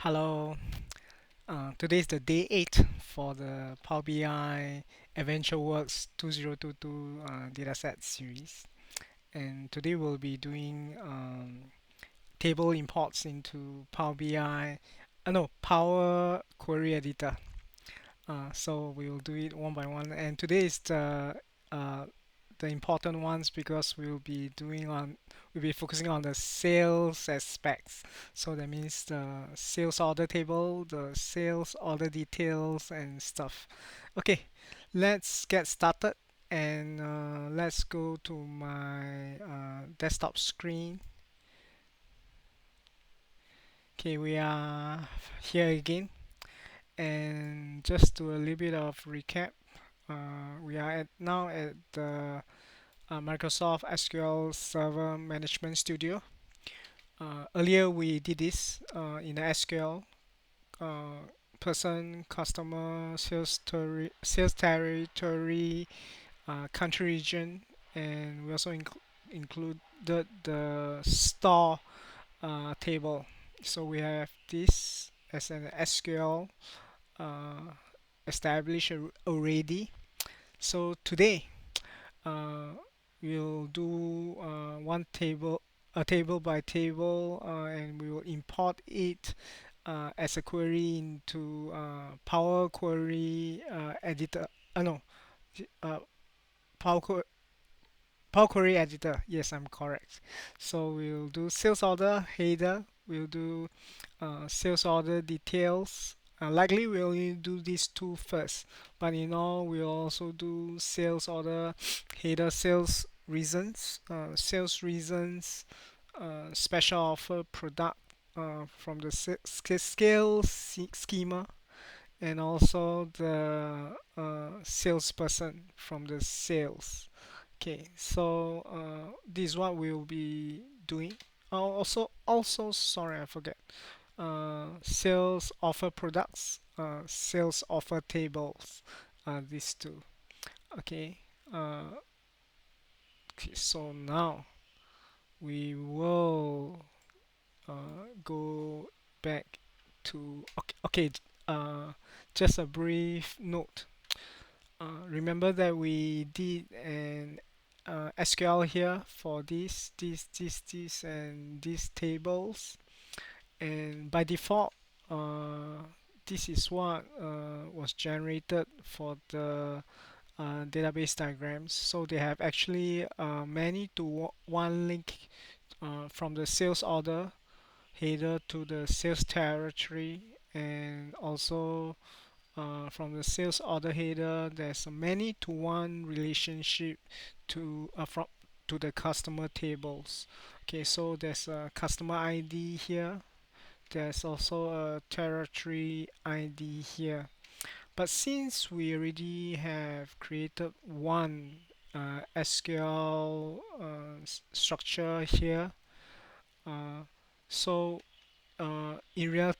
Hello. Today is the day 8 for the Power BI AdventureWorks 2022 dataset series. And today we'll be doing table imports into Power BI, no, Power Query Editor. So we will do it one by one. And today is uh, the important ones because we'll be focusing on the sales aspects. So that means the sales order table, the sales order details and stuff. Okay, let's get started and let's go to my desktop screen. Okay, we are here again, and just do a little bit of recap. We are now at the Microsoft SQL Server Management Studio. Earlier we did this in the SQL uh, person, customer, sales territory, country region, and we also included the store table. So we have this as an SQL uh, established already. So today uh, we'll do one table, a table by table, and we will import it as a query into Power Query Editor. No, uh, Power, Qu- Power Query Editor. Yes, I'm correct. So we'll do sales order header. We'll do sales order details. Likely we only do these two first, but in all we'll also do sales order header, sales reasons, special offer product from the schema, and also the salesperson from the sales. Okay, so this is what we'll be doing. Also, sorry, I forget. Sales offer products, sales offer tables, these two. Okay. Uh, okay. So now we will go back to just a brief note. Remember that we did an SQL here for this, and these tables, and by default, this is what was generated for the database diagrams. So they have actually many to one link from the sales order header to the sales territory, and also from the sales order header there's a many to one relationship from to the customer tables. Okay, so there's a customer ID here, there's also a territory ID here. But since we already have created one SQL structure here, uh, so in real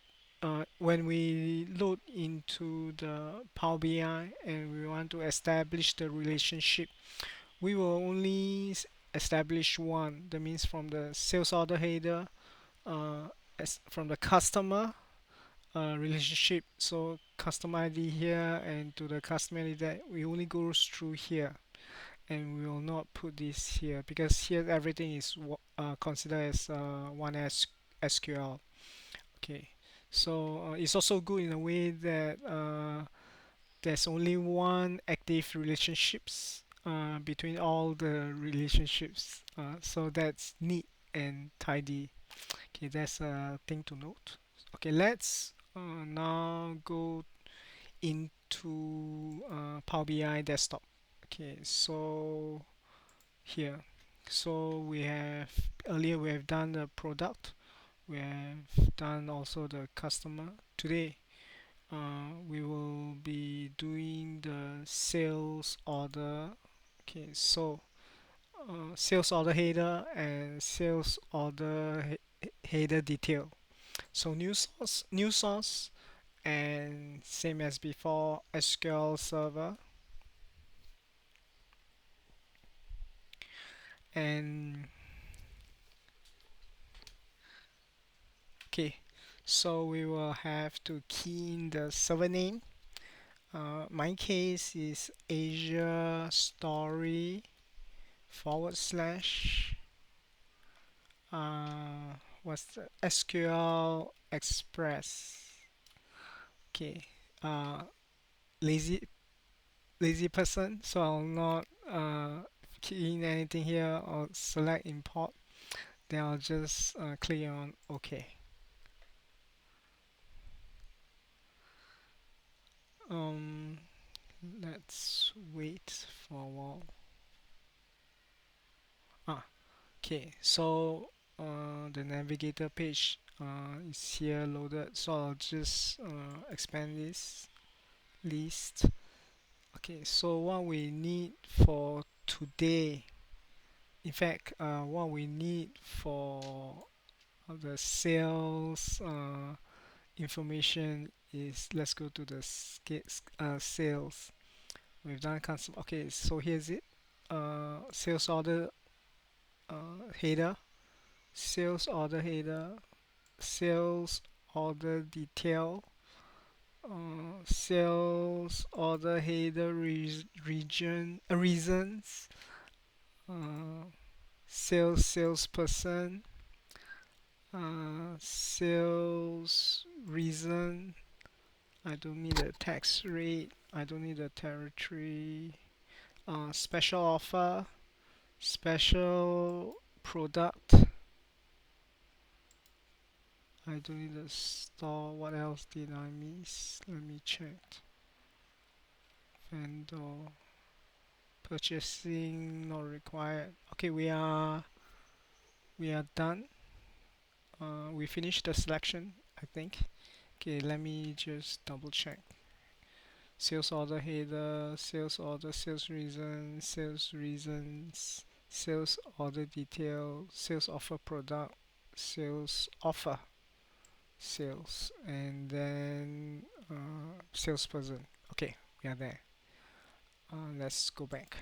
when we load into the Power BI and we want to establish the relationship, we will only establish one. That means from the sales order header, uh, from the customer relationship. So customer ID here, and to the customer ID that we only go through here, and we will not put this here because here everything is considered as one SQL. Okay, so it's also good in a way that there's only one active relationships between all the relationships. So that's neat and tidy. Okay, that's a thing to note. Okay, let's now go into Power BI desktop. Okay, so here, so we have earlier we have done the product, we have done also the customer. Today, we will be doing the sales order. Okay, so sales order header and sales order header detail. So new source, and same as before, SQL Server. And okay, So we will have to key in the server name. My case is Asia Story forward slash what's the SQL Express. Okay. Uh, lazy lazy person, so I'll not key in anything here or select import. Then I'll just click on OK. Um, let's wait for a while. Ah, okay. So the navigator page is here loaded. So I'll just expand this list. Okay. So what we need for today, in fact, what we need for the sales information is, let's go to the sales. We've done custom. Okay, so here's it. Sales order header, sales order header, sales order detail, sales order header reasons, uh, salesperson, sales reason. I don't need a tax rate. I don't need a territory. Special offer, special product. I don't need a store. What else did I miss? Let me check. Vendor purchasing not required. Okay, we are done. We finished the selection, I think. Okay, let me just double check. Sales order header, sales order, sales reason, sales reasons, sales order detail, sales offer product, sales offer, sales, and then salesperson. Okay, we are there. Let's go back.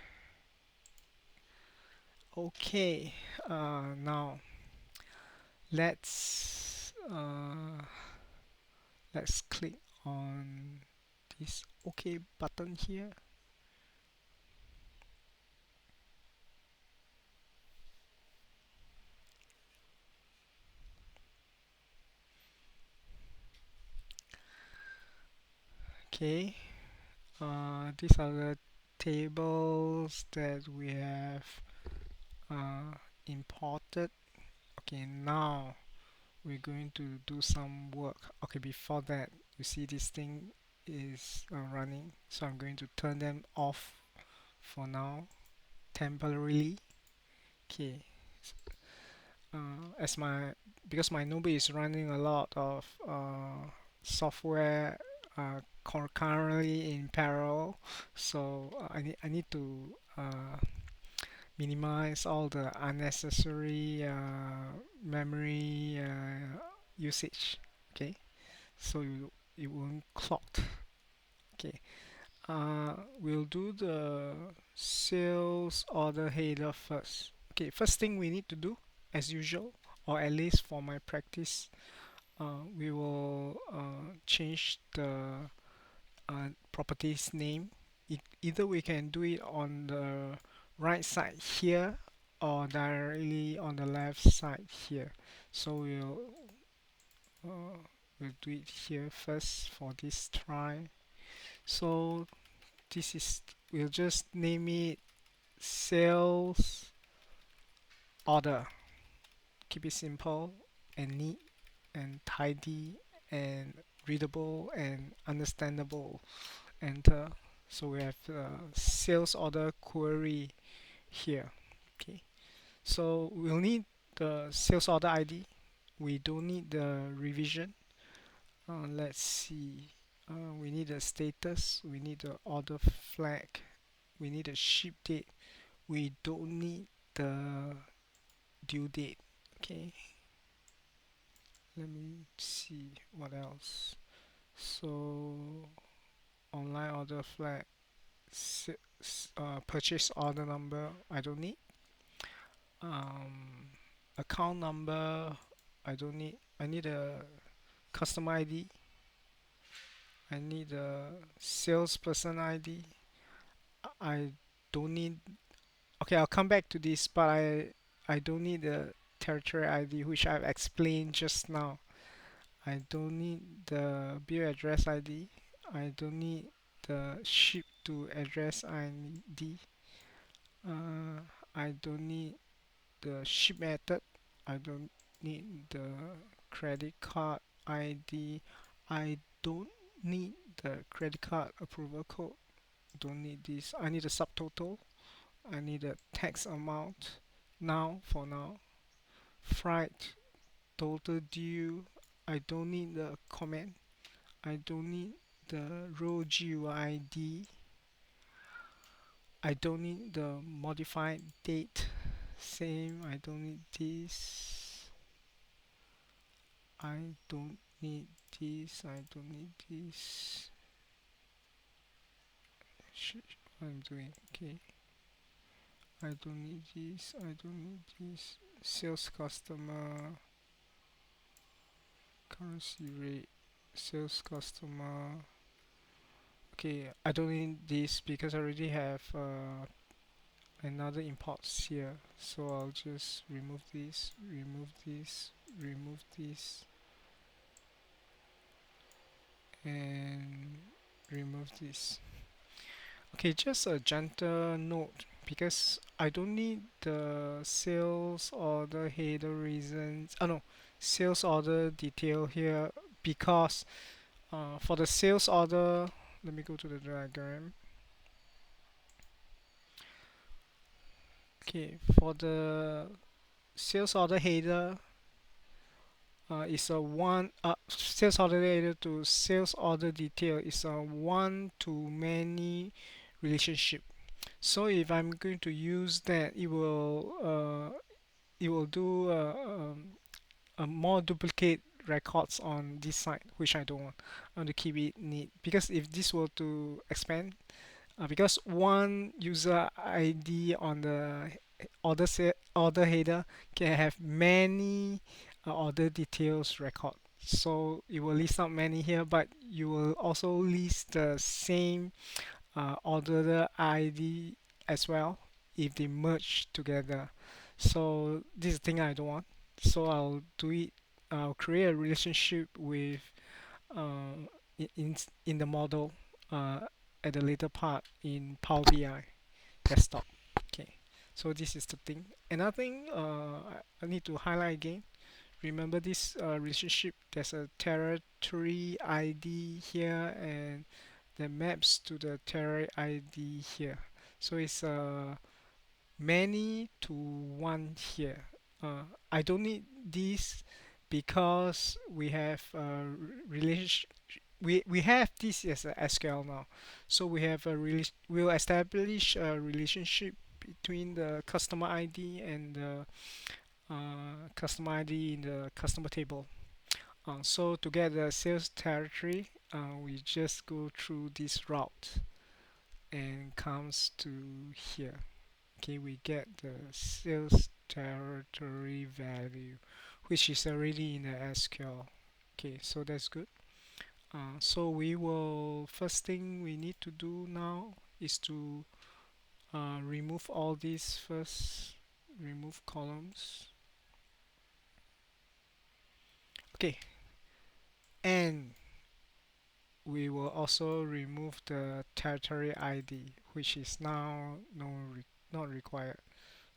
Okay, now let's let's click on this OK button here. Okay, these are the tables that we have uh, imported. Okay, now we're going to do some work. Okay, before that, you see this thing is running, so I'm going to turn them off for now, temporarily. Okay, as my because my notebook is running a lot of software concurrently in parallel, so I need to minimize all the unnecessary memory usage. Okay, so it won't clog. Okay, we'll do the sales order header first. Okay, first thing we need to do, as usual, or at least for my practice, we will change the properties name. Either we can do it on the right side here or directly on the left side here. So we'll do it here first for this try. So this is, we'll just name it sales order. Keep it simple and neat and tidy and readable and understandable. Enter. So we have sales order query here. Okay, so we'll need the sales order ID. We don't need the revision. Let's see. We need a status. We need the order flag. We need a ship date. We don't need the due date. Okay, let me see what else. So online order flag, purchase order number. I don't need. Um, account number. I don't need. I need a customer ID. I need a salesperson ID. I don't need. Okay, I'll come back to this, but I don't need the territory ID, which I've explained just now. I don't need the bill address ID. I don't need the ship to address ID. Uh, I don't need the ship method. I don't need the credit card ID. I don't need the credit card approval code. Don't need this. I need a subtotal. I need a tax amount. Now, for now, freight total due. I don't need the comment. I don't need the row GUID. I don't need the modified date. Same. I don't need this. I don't need this. I don't need this. What I'm doing. Okay. I don't need this. I don't need this. Sales customer. Currency rate. Sales customer. Okay. I don't need this because I already have another imports here. So I'll just remove this. Remove this. Remove this. And remove this. Okay, just a gentle note because I don't need the sales order header reasons. Oh no, sales order detail here because for the sales order, let me go to the diagram. Okay, for the sales order header, is a one sales order header to sales order detail is a one to many relationship. So if I'm going to use that, it will do a more duplicate records on this side, which I don't want. I want to keep it neat because if this were to expand, because one user ID on the order header can have many order details record. So it will list out many here, but you will also list the same order ID as well if they merge together. So this is the thing I don't want. So I'll do it. I'll create a relationship with uh, in the model uh, at the later part in Power BI desktop. Okay. So this is the thing. Another thing I need to highlight again. Remember this relationship. There's a territory ID here and that maps to the territory ID here. So it's many to one here. I don't need this because we have relation. We have this as a SQL now, so we have we'll establish a relationship between the customer ID and the customer ID in the customer table. So to get the sales territory, we just go through this route and comes to here. Okay, we get the sales territory value, which is already in the SQL. Okay, so that's good. So we will, first thing we need to do now is to remove all these first, remove columns. Okay, and we will also remove the territory ID, which is now not required.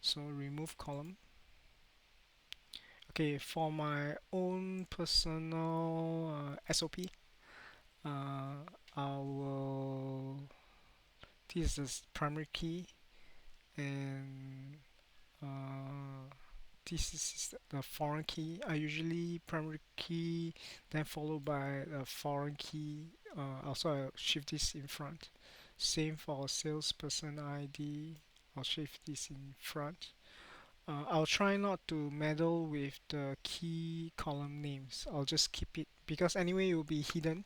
So remove column. Okay, for my own personal SOP, I will. This is the primary key, and this is the foreign key. I usually primary key, then followed by a foreign key. Also, I'll shift this in front. Same for salesperson ID. I'll shift this in front. I'll try not to meddle with the key column names. I'll just keep it because anyway it will be hidden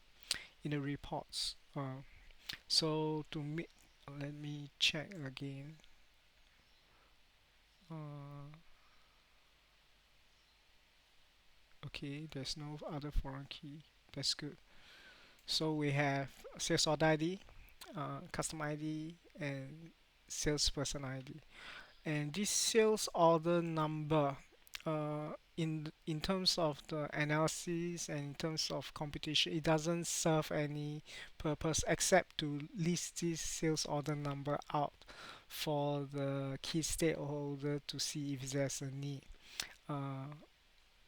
in the reports. So to me, let me check again. Uh, Okay, there's no other foreign key. That's good. So we have sales order ID, customer ID, and salesperson ID. And this sales order number, in terms of the analysis and in terms of computation, it doesn't serve any purpose except to list this sales order number out for the key stakeholder to see if there's a need. Uh,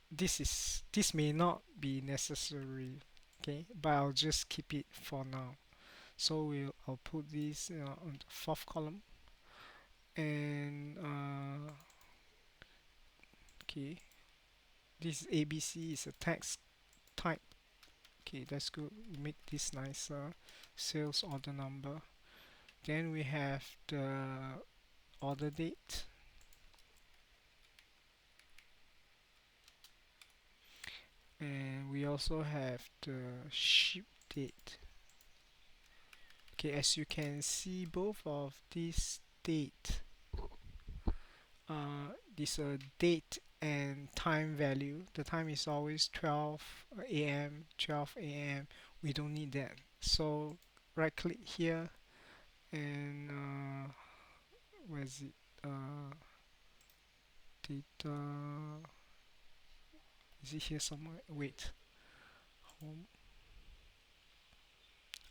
this may not be necessary, okay, but I'll just keep it for now. So I'll put this on the fourth column, and okay, this ABC is a text type. Okay, that's good. We make this nicer. Sales order number. Then we have the order date, and we also have the ship date. Okay, as you can see, both of these date, this date and time value. The time is always 12 a.m., 12 a.m. We don't need that. So right click here and where is it? Data. Is it here somewhere? Wait. Home.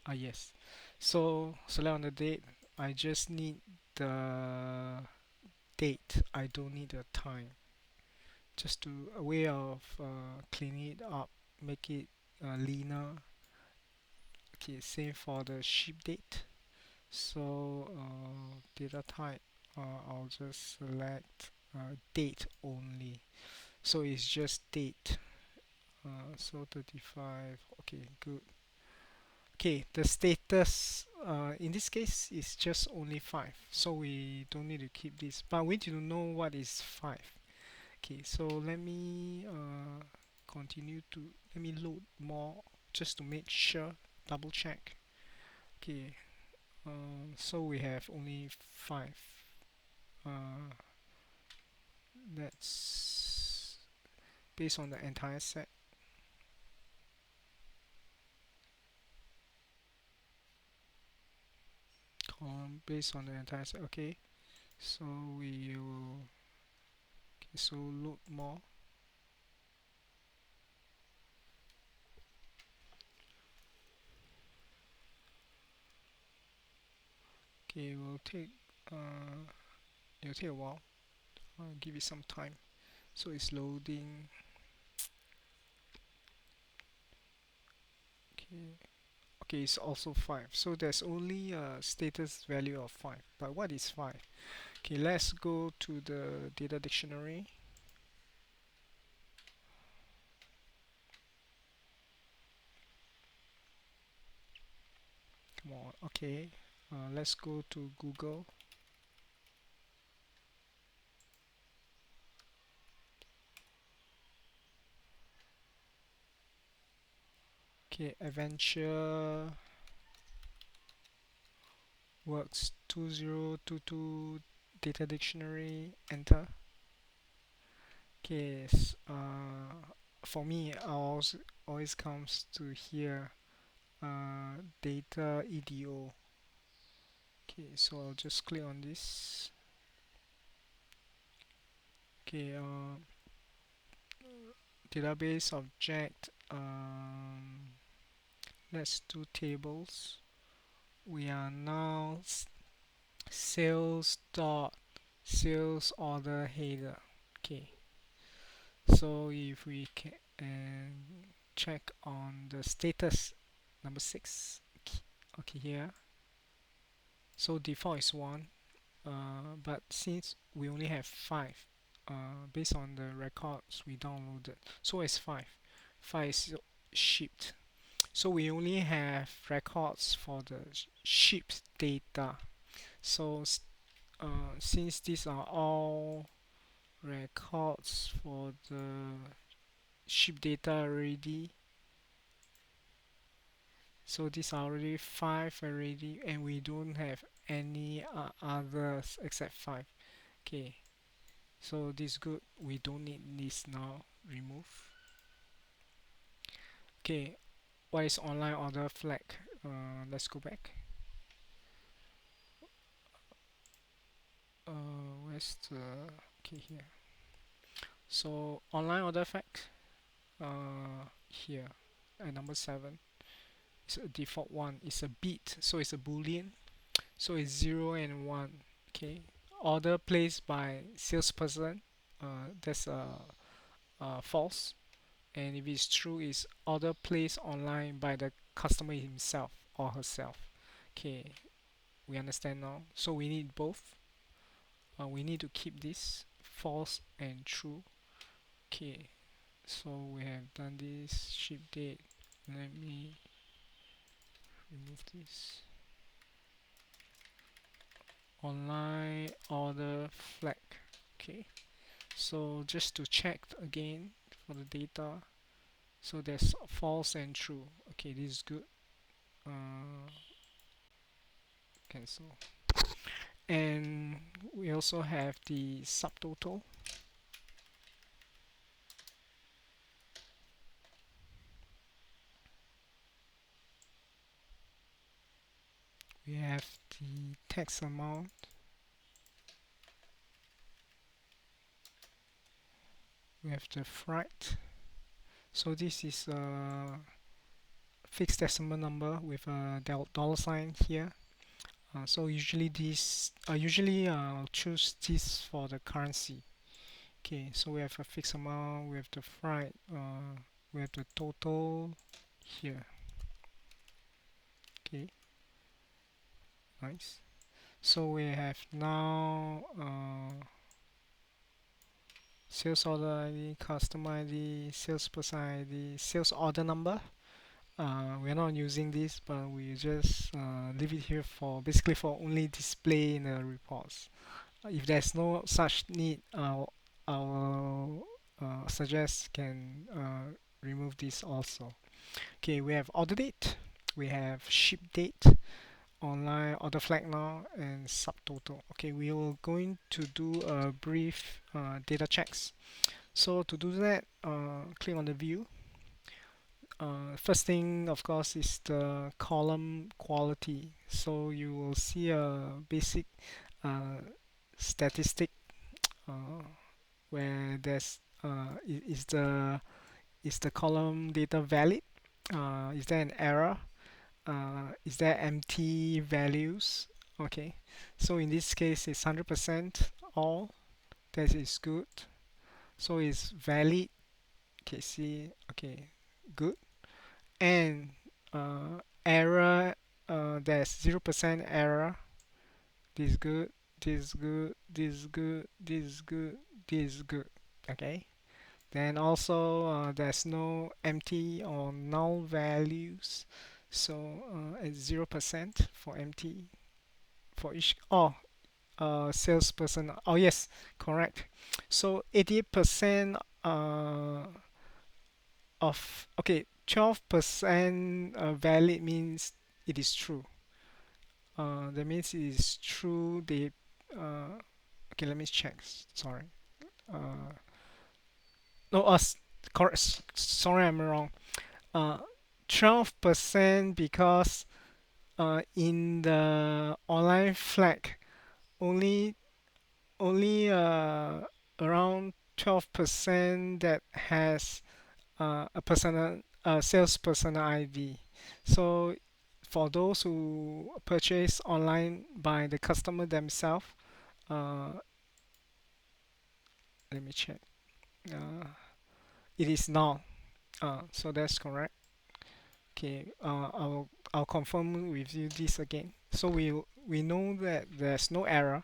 Ah, yes. So select on the date. I just need the date. I don't need the time. Just to a way of cleaning it up, make it leaner. Okay, same for the ship date. So data type, I'll just select date only. So it's just date. So 35. Okay, good. Okay, the status in this case is just only 5. So we don't need to keep this. But we need to know what is 5. Okay, so let me continue to let me load more just to make sure, double check. Okay, so we have only 5. Uh, that's based on the entire set. Column based on the entire set. Okay, so we will. Okay, so load more. Okay, it'll take a while. I'll give it some time. So it's loading. Okay. Okay, it's also 5. So there's only a status value of 5. But what is 5? Okay, let's go to the data dictionary. Come on. Okay, let's go to Google. Okay, AdventureWorks 2022 data dictionary. Enter. Okay, for me, always comes to here. Data EDO. Okay, so I'll just click on this. Okay, database object. Let's do tables. We are now sales dot sales order header. Okay, so if we can check on the status number 6. Okay, here. So default is 1, but since we only have 5, based on the records we downloaded, so it's 5. 5 is shipped. So we only have records for the shipped data. So since these are all records for the ship data already, so these are already 5 already, and we don't have any others except 5. Okay, so this is good. We don't need this now. Remove. Okay, what is online order flag? Let's go back. Where's the okay here? So online order flag. Here at number 7. It's a default one. It's a bit, so it's a boolean. So it's 0 and 1. Okay. Order placed by salesperson. That's false. And if it's true, it's order placed online by the customer himself or herself. Okay, we understand now. So we need both. We need to keep this false and true. Okay, so we have done this ship date. Let me remove this. Online order flag. Okay, so just to check again for the data. So there's false and true. Okay, this is good. Cancel. And we also have the subtotal. We have the tax amount. We have the freight. So this is a fixed decimal number with a dollar sign here. So usually I'll choose this for the currency. Okay, so we have a fixed amount, we have the freight, we have the total here. Okay, nice. So we have now sales order ID, customer ID, salesperson ID, sales order number. We're not using this, but we just leave it here for basically for only display in the reports. If there's no such need, I'll suggest can remove this also. Okay, we have order date, we have ship date, online order flag now, and subtotal. Okay, we are going to do a brief data checks. So to do that, click on the view. First thing, of course, is the column quality. So you will see a basic uh, statistic where there's is the column data valid? Is there an error? Is there empty values? Okay, so in this case, it's 100% all. That is good. So it's valid. Okay, see. Okay, good. And error. There's 0% error. This is good. This is good. This is good. This is good. This is good. Okay. Then also there's no empty or null values. So it's 0% for empty for each. Oh, salesperson. Oh yes, correct. So 88% of okay, 12% valid means it is true. That means it is true. They okay. Let me check. Sorry. Uh, no, correct. Sorry, I'm wrong. 12% because in the online flag only around 12% that has a personal salesperson ID. So for those who purchase online by the customer themselves, uh, let me check. Uh, it is null. So that's correct. Okay. I'll confirm with you this again. So we know that there's no error.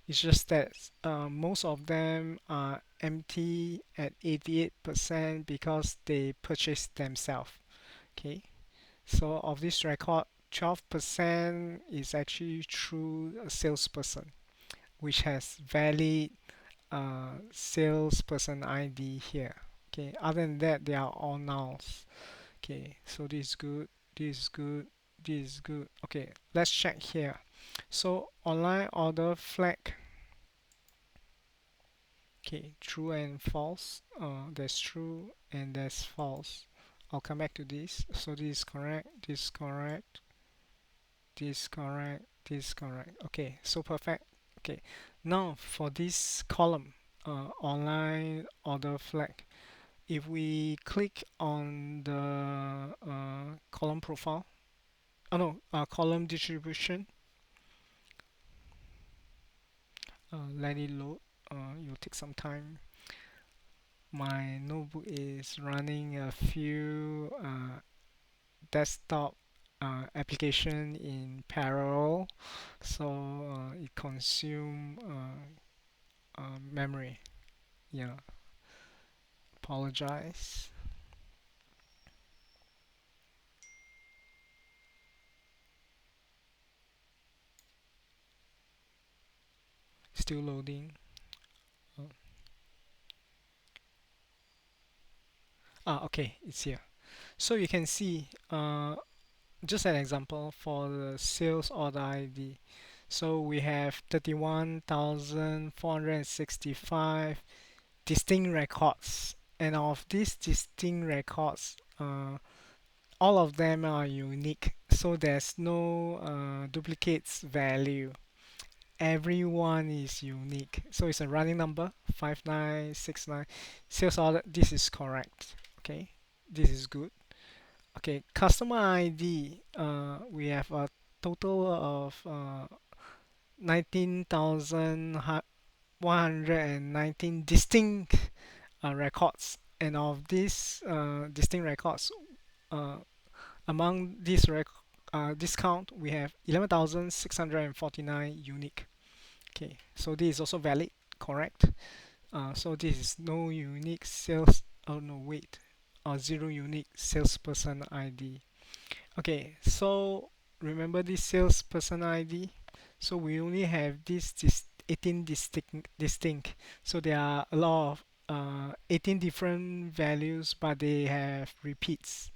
It's just that most of them are empty at 88% because they purchased themselves. Okay, so of this record, 12% is actually through a salesperson, which has valid salesperson ID here. Okay, other than that, they are all nulls. Okay, so this is good, this is good, this is good. Okay, let's check here. So online order flag. Okay, true and false. There's true and there's false. I'll come back to this. So this is correct, this is correct, this is correct, this is correct. Okay, so perfect. Okay, now for this column, online order flag, if we click on the column profile, oh no, column distribution, let it load. You'll take some time. My notebook is running a few desktop application in parallel, so it consume memory. Yeah, apologize. Still loading. Oh. Okay, it's here. So you can see, just an example for the sales order ID. So we have 31,465 distinct records, and of these distinct records, all of them are unique, so there's no duplicates value. Everyone is unique, so it's a running number 5969. Sales order, this is correct. Okay, this is good. Okay, customer ID, we have a total of 19,119 distinct records, and of these distinct records, uh, among this count, we have 11,649 unique. Okay, so this is also valid, correct? So this is no unique sales. Oh no, wait, zero unique salesperson ID. Okay, so remember this salesperson ID. So we only have this 18 distinct. So there are a lot of 18 different values, but they have repeats.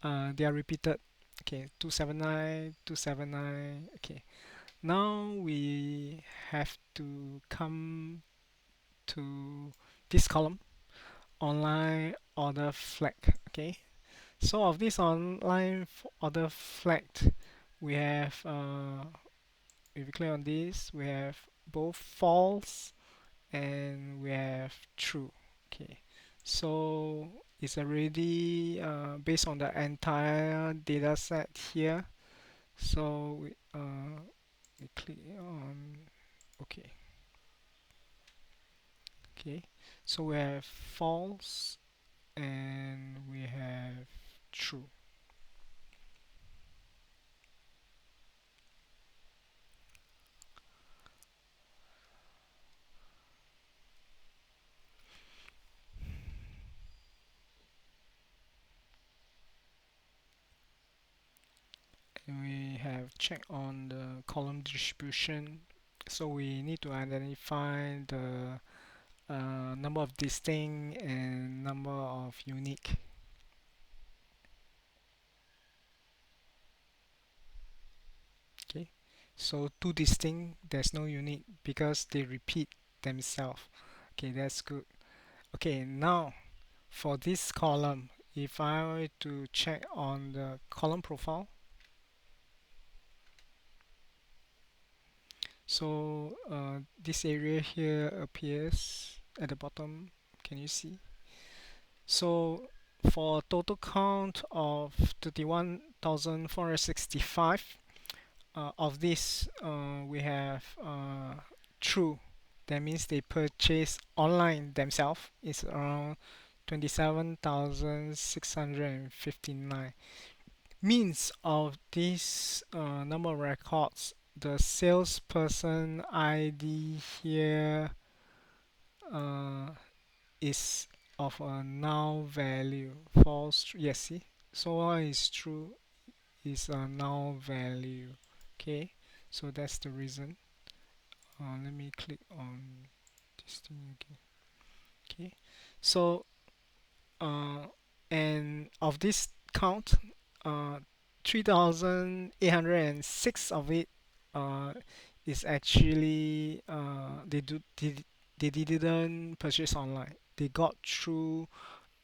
They are repeated. Okay, 279, 279. Okay, now we have to come to this column, online order flag. Okay, so of this online order flag, we have if you click on this, we have both false and we have true. Okay, so it's already based on the entire data set here. So we click on okay. Okay, so we have false and we have true. And we have check on the column distribution. So we need to identify the number of distinct and number of unique. Okay, so two distinct, there's no unique because they repeat themselves. Okay, that's good. Okay, now for this column, if I were to check on the column profile, so this area here appears at the bottom. Can you see? So for total count of 31,465, of this we have true. That means they purchase online themselves. It's around 27,659. Means of this number of records, the salesperson ID here uh, is of a null value. False, yes, see? So one is true is a null value. Okay, so that's the reason. Let me click on this thing again. Okay, so uh, and of this count, uh, 3,806 of it uh, is actually they didn't purchase online. They got through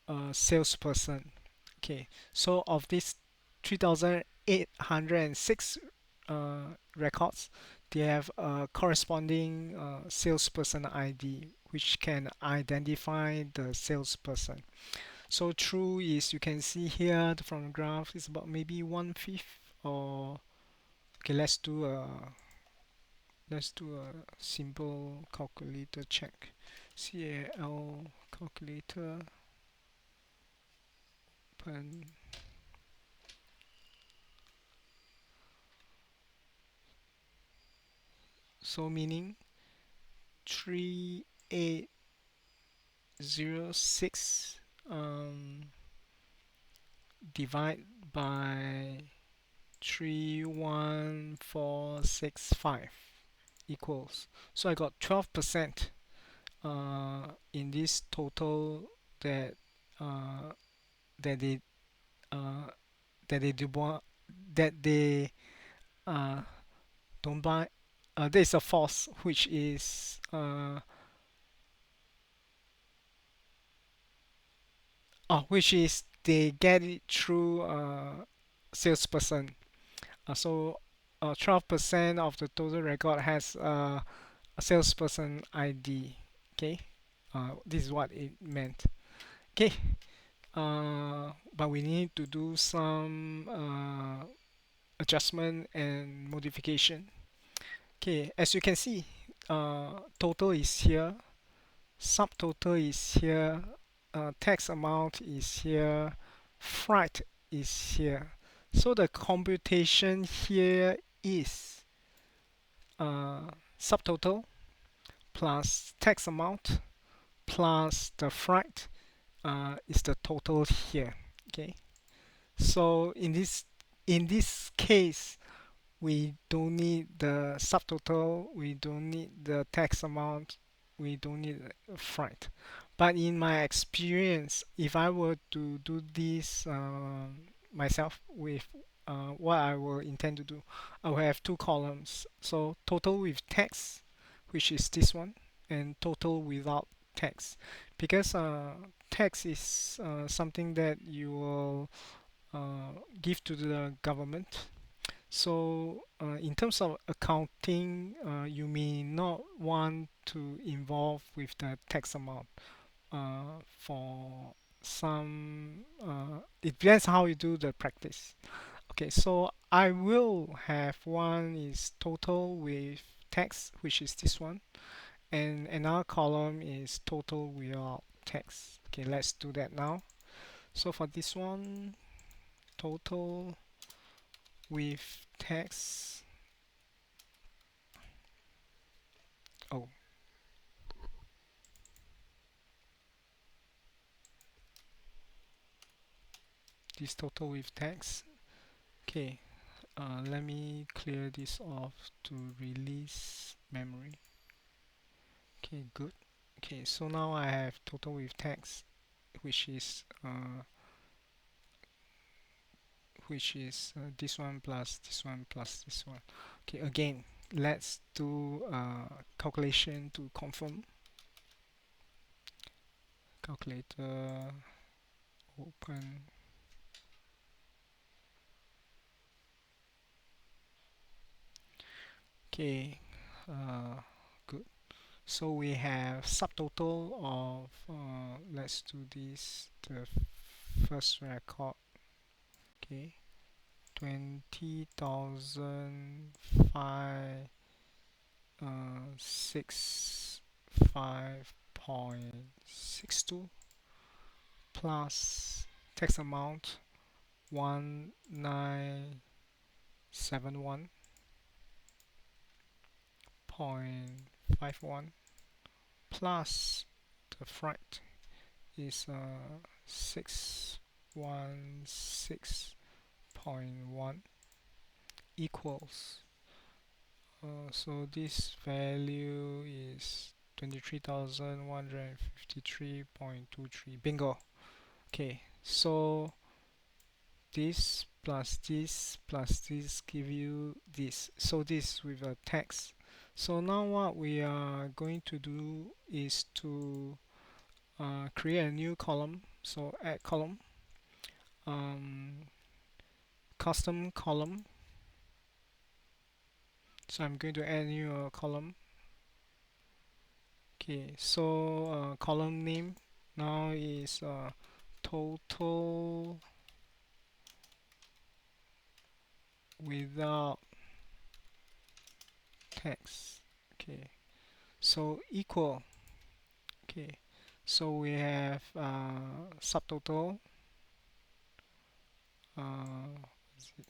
a salesperson. Okay, so of these 3,806 records, they have a corresponding salesperson ID, which can identify the salesperson. So true is, you can see here from the graph, is about maybe 1/5, or okay, let's do a simple calculator check. CAL calculator open. So meaning 3806 divide by 31465 equals. So I got 12% in this total that uh, that they uh, that they do that they uh, don't buy. There is a false, which is they get it through salesperson. So 12% of the total record has a salesperson ID. Okay, this is what it meant. Okay, but we need to do some adjustment and modification. Okay, as you can see, total is here, subtotal is here, tax amount is here, freight is here. So the computation here is subtotal plus tax amount plus the freight is the total here. Okay, so in this case, we don't need the subtotal, we don't need the tax amount, we don't need freight. But in my experience, if I were to do this myself with what I will intend to do, I will have two columns. So total with tax, which is this one, and total without tax. Because tax is something that you will give to the government. So, in terms of accounting, you may not want to involve with the tax amount. For some, it depends how you do the practice. Okay, so I will have one is total with tax, which is this one, and another column is total without tax. Okay, let's do that now. So for this one, total with tax. Oh, this total with tax. Okay, let me clear this off to release memory. Okay, good. Okay, so now I have total with tax, which is this one plus this one plus this one. Okay, again, let's do calculation to confirm. Calculator open. Okay, good. So we have subtotal of let's do this, the first record. Okay, 20,565.62 plus tax amount 1971.51 plus the freight is 616.1 equals so this value is 23,153.23. Bingo. Okay, so this plus this plus this give you this. So this with a text. So now what we are going to do is to create a new column. So add column. um, custom column. So I'm going to add new column. Okay, so column name now is total without text. Okay, so equal. Okay, so we have subtotal, is it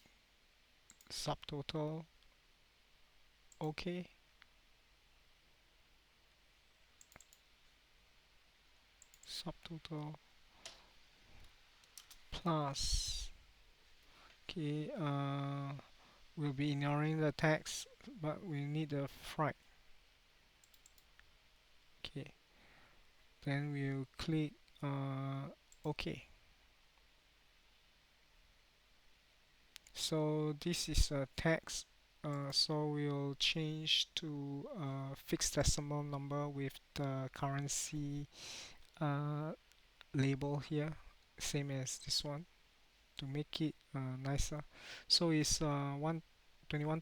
subtotal. Okay, subtotal plus. Okay, we'll be ignoring the text, but we need the fright. Okay, then we'll click OK. So this is a text. So we'll change to fixed decimal number with the currency uh, label here, same as this one, to make it nicer. So it's 181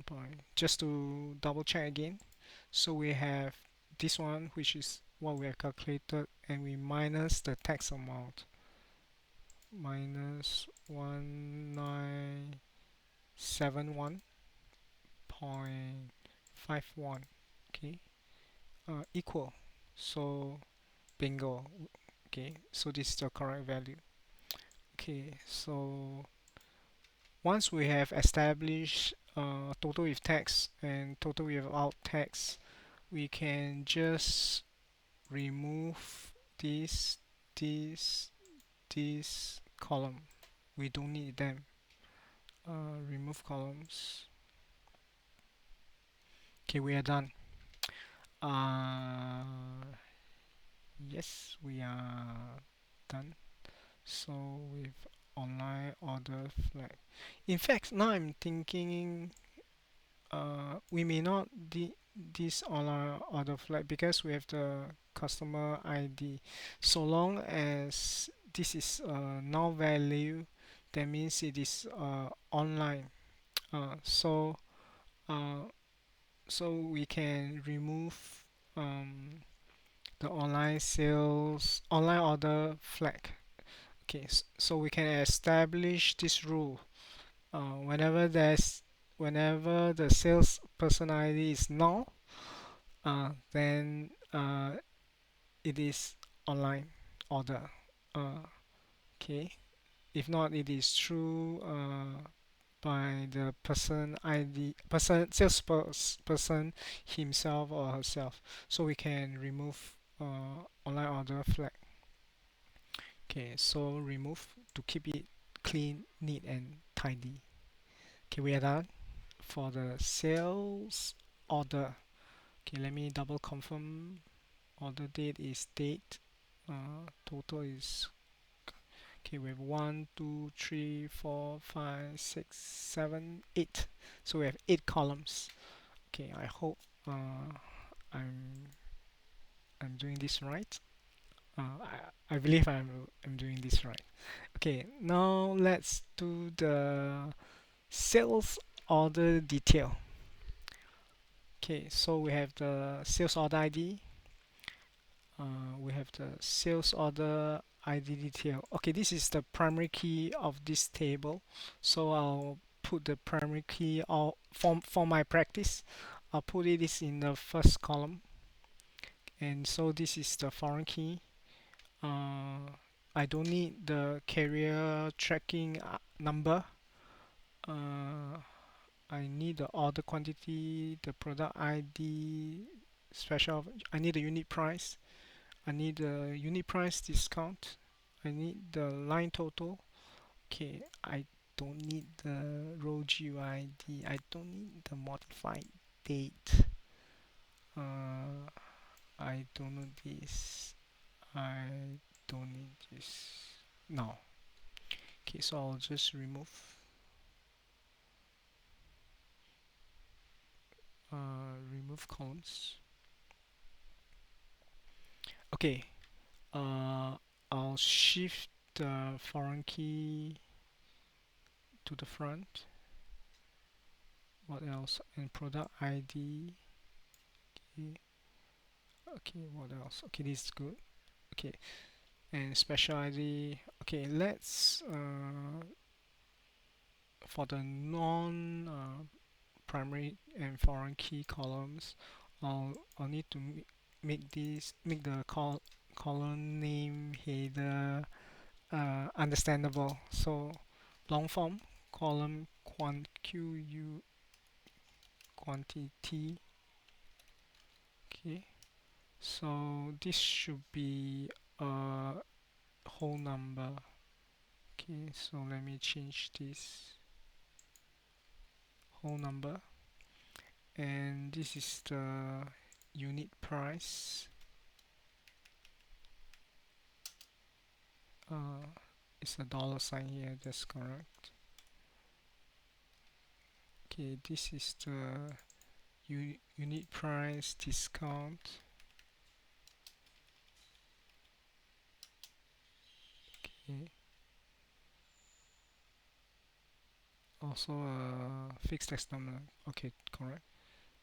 point. Just to double check again. So we have this one, which is what we have calculated, and we minus the tax amount, minus 1971.51. Okay, equal. So bingo. Okay, so this is the correct value. Okay, so once we have established total with tax and total without tax, we can just remove this, this, this column. We don't need them. Remove columns. Okay, we are done. Uh, yes, we are done. So with online order flag. In fact, now I'm thinking we may not this online order flag because we have the customer ID. So long as this is null value, that means it is online. Uh, so uh, so we can remove um, the online order flag. Okay, so we can establish this rule. Whenever the sales person ID is null, then it is online order. Okay, if not, it is true by the person ID, salesperson himself or herself. So we can remove online order flag. Okay, so remove to keep it clean, neat, and tidy. Okay, we are done for the sales order. Okay, let me double confirm. Order date is date. Total is okay. We have 1, 2, 3, 4, 5, 6, 7, 8. So we have 8 columns. Okay, I hope I'm I'm doing this right. I believe I'm doing this right. Okay, now let's do the sales order detail. Okay, so we have the sales order ID. We have the sales order ID detail. Okay, this is the primary key of this table. So I'll put the primary key for my practice. I'll put it is in the first column. And so this is the foreign key. I don't need the carrier tracking number. I need the order quantity, the product ID, special. I need the unit price. I need the unit price discount. I need the line total. Okay, I don't need the row GUID. I don't need the modified date. I don't know this. I don't need this. No. Okay, so I'll just remove columns. Okay. I'll shift the foreign key to the front. What else? And product ID. Okay. Okay, what else? Okay, this is good. Okay, and special ID. Okay, let's for the non primary and foreign key columns, I'll need to make the column name header understandable. So long form column QU quantity. Okay, so this should be a whole number. Okay, so let me change this whole number, and this is the unit price. It's a dollar sign here, that's correct. Okay, this is the unit price discount. Okay, also a fixed estimate. Okay, correct.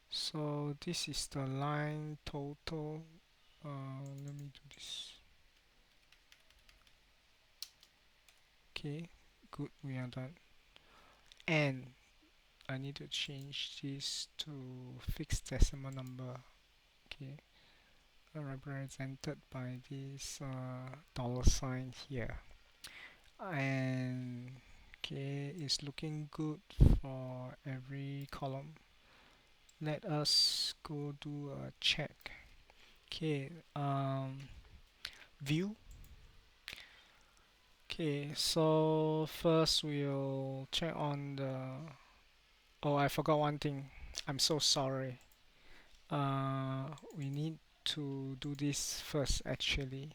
So this is the line total. Let me do this. Okay, good, we are done. And I need to change this to fixed decimal number. Okay, represented by this dollar sign here. And okay, it's looking good for every column. Let us go do a check. Okay, view. Okay, so first we'll check on the. Oh, I forgot one thing. I'm so sorry. We need to do this first actually.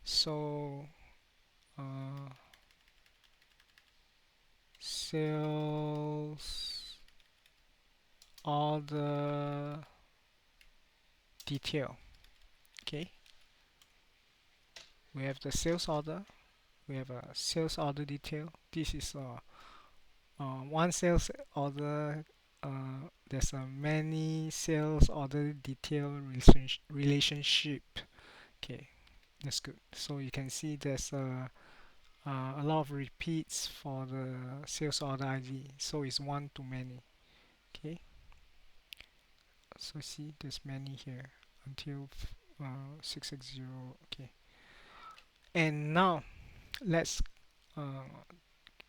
So, sales order detail. Okay, we have the sales order. We have a sales order detail. This is one sales order. There's a many sales order detail relationship. Okay, that's good. So you can see there's a lot of repeats for the sales order ID. So it's one to many. Okay, so see there's many here until 660. Okay, and now let's uh,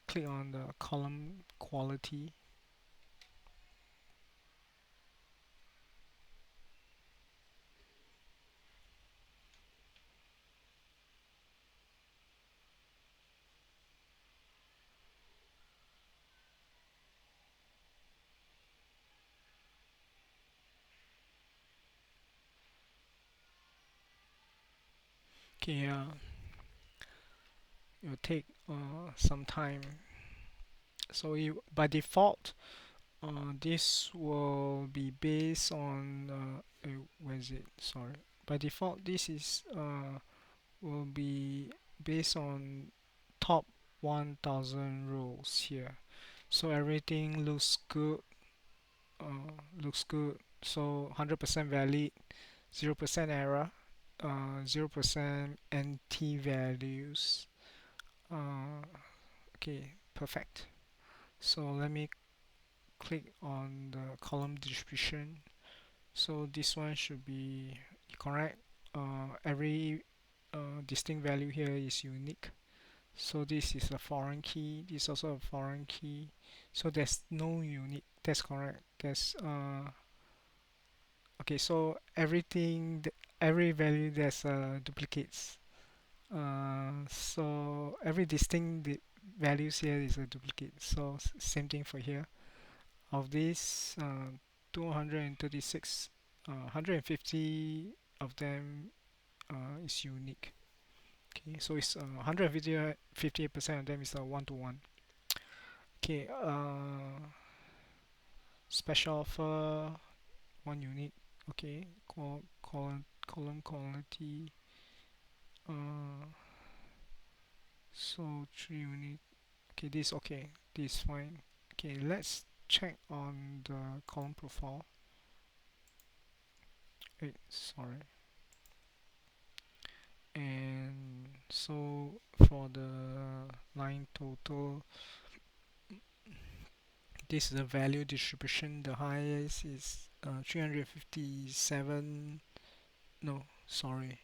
click on the column quality. Okay, it will take some time. So by default, this will be based on where is it? Sorry. By default, this is will be based on top 1000 rows here. So everything looks good. Looks good. So 100% valid, 0% error, 0% NT values. Okay, perfect. So let me click on the column distribution. So this one should be correct. Every distinct value here is unique. So this is a foreign key. This is also a foreign key. So there's no unique. That's correct. There's okay. So every value there's duplicates. So every distinct values here is a duplicate. So same thing for here. Of this 236, 150 of them is unique. Okay, so it's 158% of them is a one-to-one. Okay, special offer, one unit. Okay, column quality. So 3 unit. Okay, this okay. This is fine. Okay, let's check on the column profile. Wait, sorry. And so for the line total, this is the value distribution. The highest is 357. No, sorry.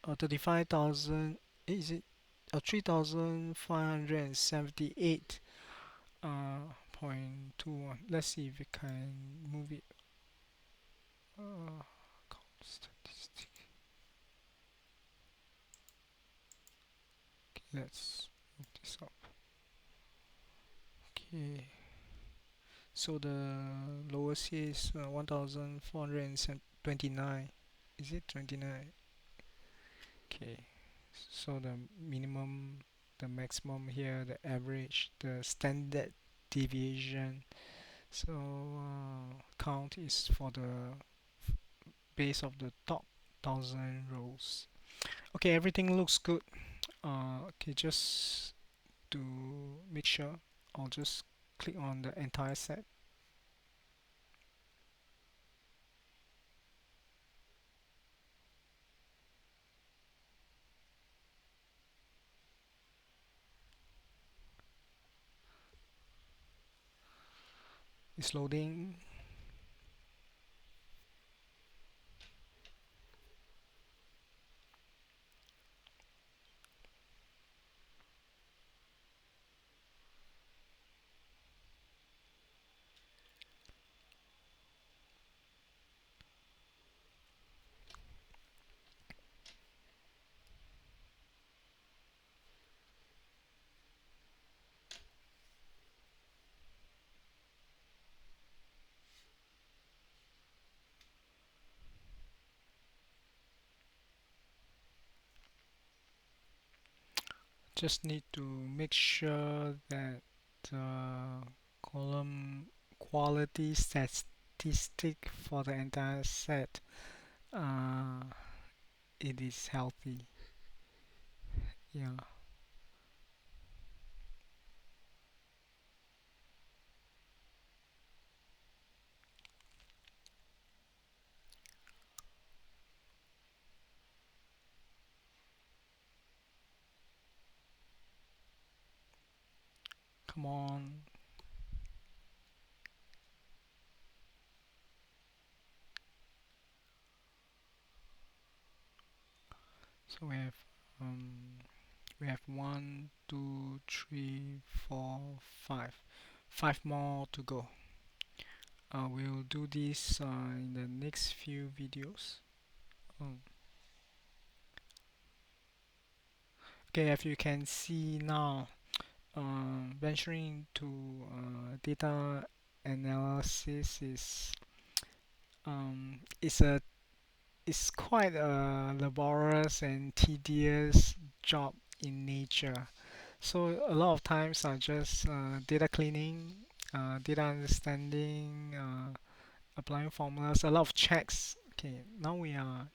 35,000. Is it 3,578 .21. Let's see if we can move it. Column statistic. Okay, let's move this up. Okay. So the lowest is 1,429. Is it 29? Okay. So the minimum, the maximum here, the average, the standard deviation. So count is for the base of the top 1,000 rows. Okay, everything looks good. Okay, just to make sure, I'll just click on the entire set. It's loading. Just need to make sure that the column quality statistic for the entire set uh, it is healthy. Yeah, come on. So um, we have one, two, three, four, five. Five more to go. We'll do this in the next few videos. Um, okay, as you can see now, venturing into data analysis is a it's quite a laborious and tedious job in nature. So a lot of times are just data cleaning, data understanding, applying formulas, a lot of checks. Okay, now we are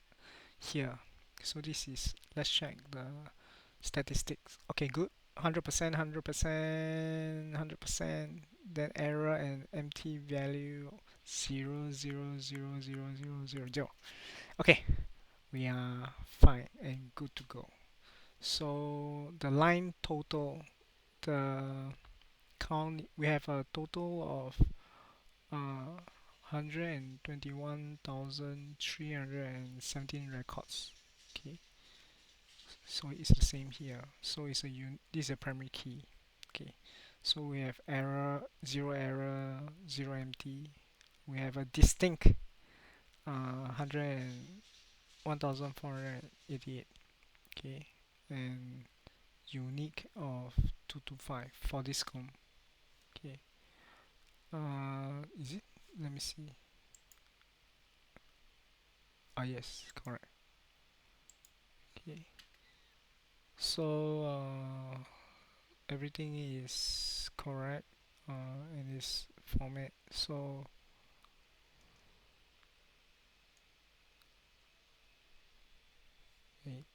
here. So this is, let's check the statistics. Okay, good. 100%, 100%, 100%. Then error and empty value 0, 0, 0, 0, 0, 0, 0. Okay, we are fine and good to go. So the line total, the count, we have a total of 121,317 records. Okay, so it's the same here. So it's this is a primary key. Okay, so we have error, zero empty. We have a distinct 1,488. Okay, and unique of 225 for this column. Okay, is it? Let me see. Ah, yes, correct. Okay, so everything is correct in this format. So wait.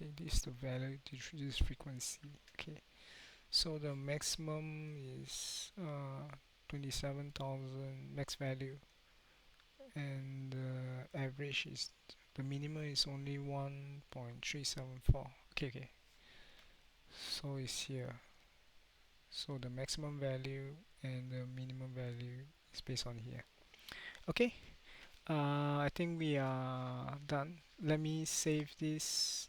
Okay, this is the value to this frequency. Okay, so the maximum is 27,000 max value, and the average is, the minimum is only 1.374. Okay, okay, so it's here. So the maximum value and the minimum value is based on here. Okay, I think we are done. Let me save this.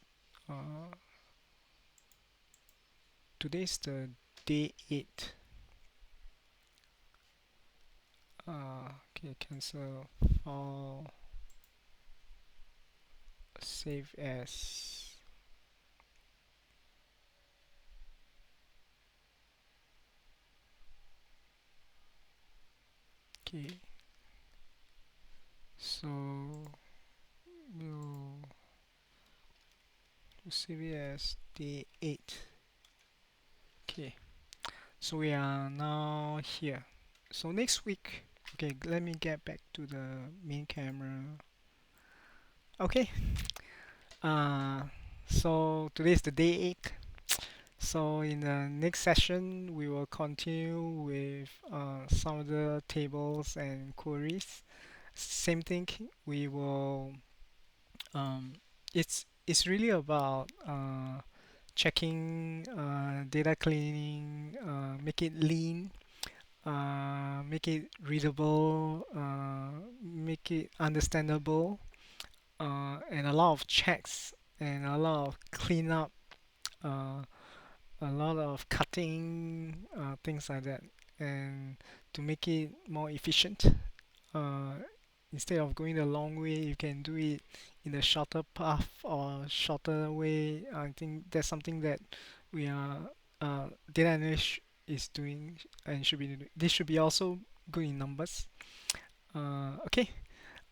Today's the day 8. Okay, cancel file, save as. Okay, so we'll save it as day 8. Okay, so we are now here. So next week, okay, let me get back to the main camera. Okay, uh, so today is the day 8. So in the next session, we will continue with some of the tables and queries. Same thing, we will. It's really about checking, data cleaning, make it lean, make it readable, make it understandable, and a lot of checks and a lot of cleanup, uh, a lot of cutting, things like that, and to make it more efficient. Uh, Instead of going the long way, you can do it in a shorter path or shorter way. I think that's something that we are data analyst is doing and should be doing. This should be also good in numbers. Okay.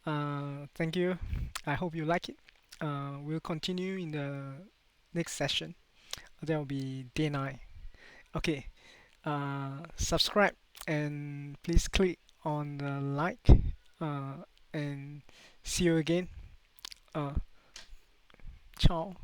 Thank you. I hope you like it. We'll continue in the next session. That will be day 9. Okay. Subscribe and please click on the like, and see you again. Uh, Ciao.